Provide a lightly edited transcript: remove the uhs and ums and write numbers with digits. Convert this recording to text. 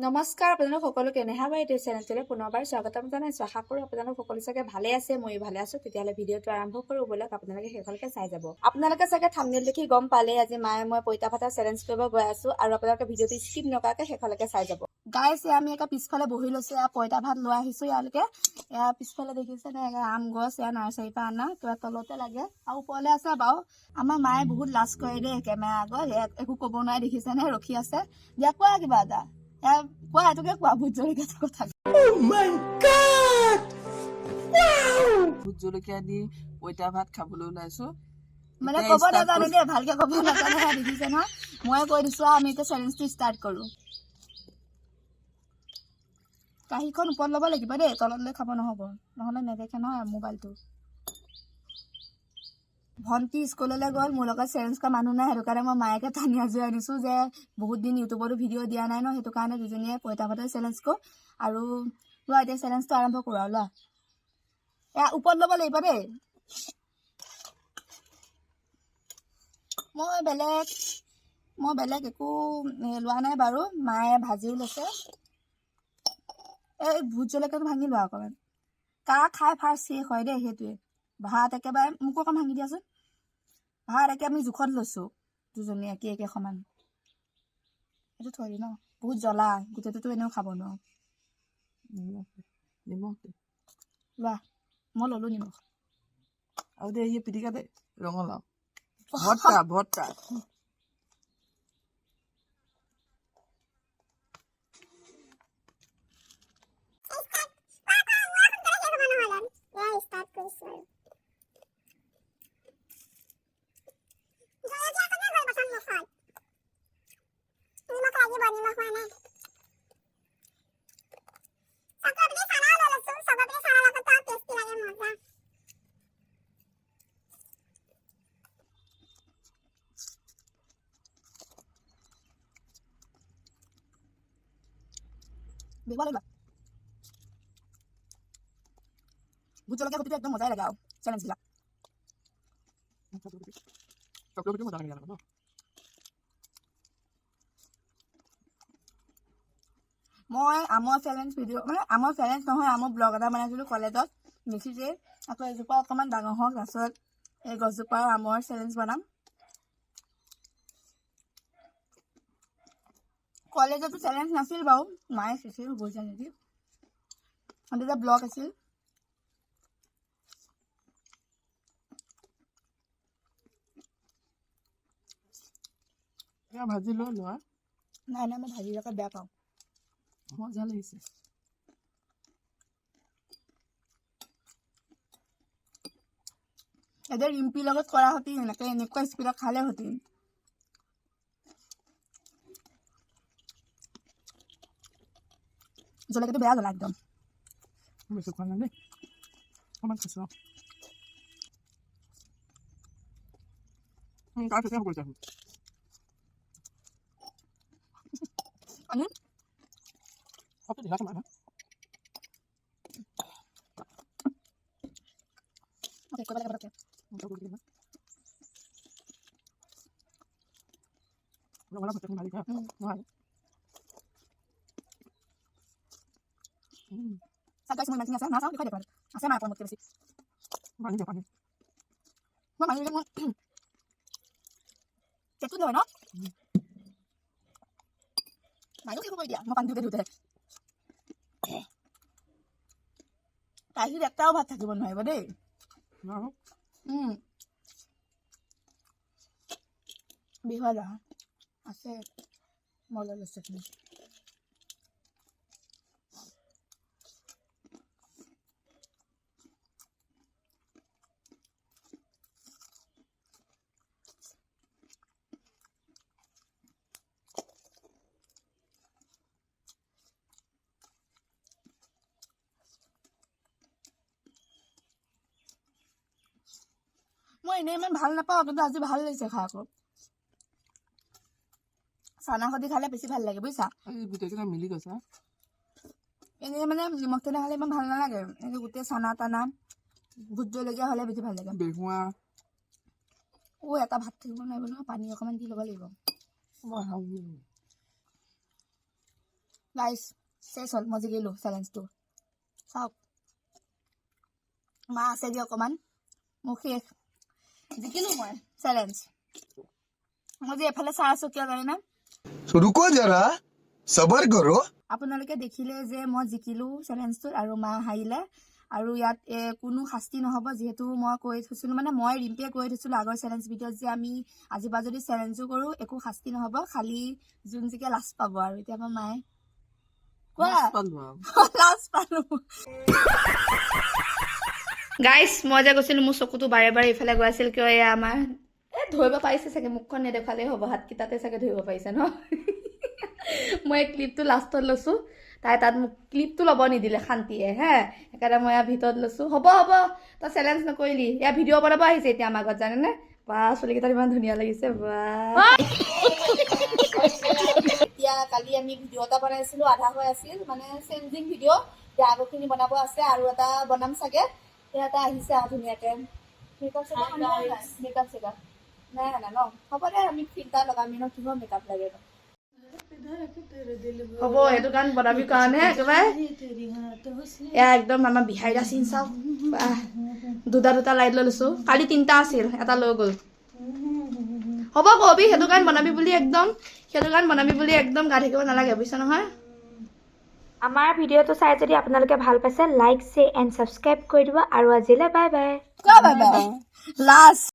নমস্কাৰ আপোনালোক সকলো কেনেহা বাই ইউটিউব চেনেলটোলৈ পুনৰবাৰ স্বাগতম জনাইছোঁ। আশা কৰোঁ আপোনালোক সকলো চাগে ভালে আছে, ময়ো ভালে আছোঁ। তেতিয়াহ'লে ভিডিঅ'টো আৰম্ভ কৰোঁ ব'লক, আপোনালোকে শেষলৈকে চাই যাব। আপোনালোকে চাগে থাম্বনেইল দেখি গম পালে আজি মায়ে মই পইতা ভাতৰ চেলেঞ্জ কৰিব গৈ আছোঁ, আৰু আপোনালোকে ভিডিঅ'টো স্কিপ নকৰাকৈ শেষলৈকে চাই যাব। গাইছ, আমি একে পিছফালে বহি লৈছোঁ, পইতা ভাত লৈ আহিছোঁ ইয়ালৈকে। এয়া পিছফালে দেখিছে নে, আম গছ এয়া নাৰ্চাৰীৰ পৰা অনা, কিবা তলতে লাগে আৰু ওপৰলৈ আছে বাৰু। আমাৰ মায়ে বহুত লাজ কৰে দেই কেমেৰা আগত, একো ক'ব নোৱাৰে দেখিছেনে, ৰখি আছে। দিয়া কোৱা কিবা এটা, কোৱা এইটোকে কোৱা, ভোট জলকীয়াৰ কথা। ভোট জলকীয়া দি পইতা ভাত খাবলৈ ওলাইছো। মানে ক'ব নাজানে দেই, ভালকে ক'ব নাজানে, দেখিছে নহয়। মই কৈ দিছো আমি এতিয়া চেলেঞ্জটো ষ্টাৰ্ট কৰো। কাঁহীখন ওপৰত ল'ব লাগিব দেই, তলত লৈ খাব নহ'ব, নহ'লে নেদেখে নহয় মোবাইলটো। ভণ্টি স্কুললৈ গ'ল, মোৰ লগত চেলেঞ্জ কৰা মানুহ নাই, সেইটো কাৰণে মই মায়েকে টানি আজৰি আনিছোঁ যে বহুত দিন ইউটিউবতো ভিডিঅ' দিয়া নাই ন, সেইটো কাৰণে দুজনীয়ে পইতা ভাতৰ চেলেঞ্জ কৰোঁ। আৰু লোৱা এতিয়া চেলেঞ্জটো আৰম্ভ কৰোঁ আৰু লোৱা। এয়া ওপৰত ল'ব লাগিব দেই। মই বেলেগ একো লোৱা নাই বাৰু, মায়ে ভাজিও লৈছে। এই ভোট জলকীয়াটো ভাঙি লোৱা অকণমান, কাৰ খাই ফাৰ্ষ্ট শেষ হয় দেই, সেইটোৱে। ভাত একেবাৰে মোকো অকণ ভাঙি দিয়াচোন। ভাত একে আমি জোখত লৈছোঁ দুজনীয়ে, একে সমান। এইটো থৈ দি ন, বহুত জ্বলা, গোটেইটোতো এনেও খাব নোৱাৰো। নিমখ লোৱা, মই ল'লোঁ নিমখ। আৰু দে এই পিটিকা দে, ৰঙালাও ভৰ্তা। ভোট জলকীয়া গুটিটো একদম মজাই লাগে আৰু চেলেঞ্জ বিলাক। মই আমৰ চেলেঞ্জ ভিডিঅ' মানে আমৰ চেলেঞ্জ নহয়, আমৰ ব্লগ এটা বনাইছিলোঁ কলেজত, মিচিছে। আকৌ এজোপা অকণমান ডাঙৰ হওক, তাৰপিছত এই গছজোপা আমৰ চেলেঞ্জ বনাম। কলেজতো চেলেঞ্জ নাছিল বাৰু, মায়ে চিছিল গৈছে নেকি, তেতিয়া ব্লগ আছিল। ভাজি লৈ লোৱা। নাই মই ভাজি লগত বেয়া পাওঁ। মজা লাগিছে। এতিয়া ৰিম্পিৰ লগত কৰা হতি এনেকুৱা স্পীডত খালে হতি। জলকীয়াটো বেয়া জ্বলা একদম। বেছি খোৱা নাই দেই, অকণমান খাইছোঁ। তাৰ কেতিয়া কৰিছা দিলা তোমাৰ কাঁহীত এটাও ভাত থাকিব নোৱাৰিব দেই। বিহুৱা যা আছে, মই লৈ লৈছোঁ। মই এনেই ইমান ভাল নাপাওঁ, কিন্তু আজি ভাল লাগিছে খাই। আকৌ চানা সতি খালে বেছি ভাল লাগে বুজিছা। গোটেইকেইটা মিলি গৈছে। এনেই মানে নিমখ তেনে খালে ইমান ভাল নালাগে, এনেই গোটেই চানা টানা ভোট জলকীয়া হ'লে বেছি ভাল লাগে। বেহুৱা এটা ভাত থাকিব নোৱাৰিব নহয়, পানী অকণমান দি ল'ব লাগিব। মই হাউলি গাইছ চেছ হ'ল, মই জিকিলোঁ চেলেঞ্জটো। চাওক মা আছেগৈ অকণমান, মোৰ শেষ, জিকিলোঁ মই চেলেঞ্জ। মই যে এফালে চাই আছোঁ কিয় জানেনে? रुको जरा सबर करो। আপোনালোকে দেখিলে যে মই জিকিলোঁ চেলেঞ্জটোত আৰু মা হাৰিলে। আৰু ইয়াত কোনো শাস্তি নহ'ব, যিহেতু মই কৈ থৈছিলোঁ, মানে মই ৰিম্পিয়ে কৈ থৈছিলোঁ আগৰ চেলেঞ্জ ভিডিঅ'ত যে আমি আজিৰ পৰা যদি চেলেঞ্জো কৰোঁ একো শাস্তি নহ'ব, খালি যোন জিকে লাজ পাব। আৰু এতিয়া আমাৰ মায়ে লাজ পালোঁ। গাইছ মই যে কৈছিলোঁ মোৰ চকুটো বাৰে বাৰে ইফালে গৈ আছিল, কিয় এয়া আমাৰ ধৰিব পাৰিছে চাগে, মুখখন নেদেখালেই হ'ব, হাতকেইটাতে চাগে ধৰিব পাৰিছে ন। মই এই ক্লিপটো লাষ্টত লৈছোঁ, তাই তাত মোক ক্লিপটো ল'ব নিদিলে শান্তিয়ে, হে সেইকাৰণে মই ইয়াৰ ভিতৰত লৈছোঁ। হ'ব তই চেলেঞ্জ নকৰিলি, ইয়াৰ ভিডিঅ' বনাব আহিছে এতিয়া আমাৰ আগত, জানেনে? বা চুলিকেইটা ইমান ধুনীয়া লাগিছে বা। এতিয়া কালি আমি ভিডিঅ' এটা বনাইছিলোঁ, আধা হৈ আছিল, মানে চেঞ্জিং ভিডিঅ', এতিয়া আগৰখিনি বনাব আছে আৰু এটা বনাম চাগে। এতিয়া এটা আহিছে আৰু ধুনীয়াকৈ মেকআপ চেকআপ নাই আনা ন? হ'ব দে, আমি ফিল্টাৰ লগামি ন, কিহৰ মেকআপ লাগে ন? হ'ব সেইটো গান বনাবি কাৰণে একেবাৰে এয়া একদম আমাৰ বিহাৰী চিন চাওক, দুটা লাইট লৈ লৈছোঁ, কালি 3টা আছিল, এটা লৈ গ'ল। হ'ব কবি সেইটো গান বনাবি বুলি একদম গা থাকিব নালাগে, বুজিছা নহয়? আমাৰ ভিডিঅ'টো চাই যদি আপোনালোকে ভাল পাইছে, লাইক, শ্বেয়াৰ এণ্ড ছাবস্ক্ৰাইব কৰি দিব। আৰু আজিলৈ বাই বাই। লাষ্ট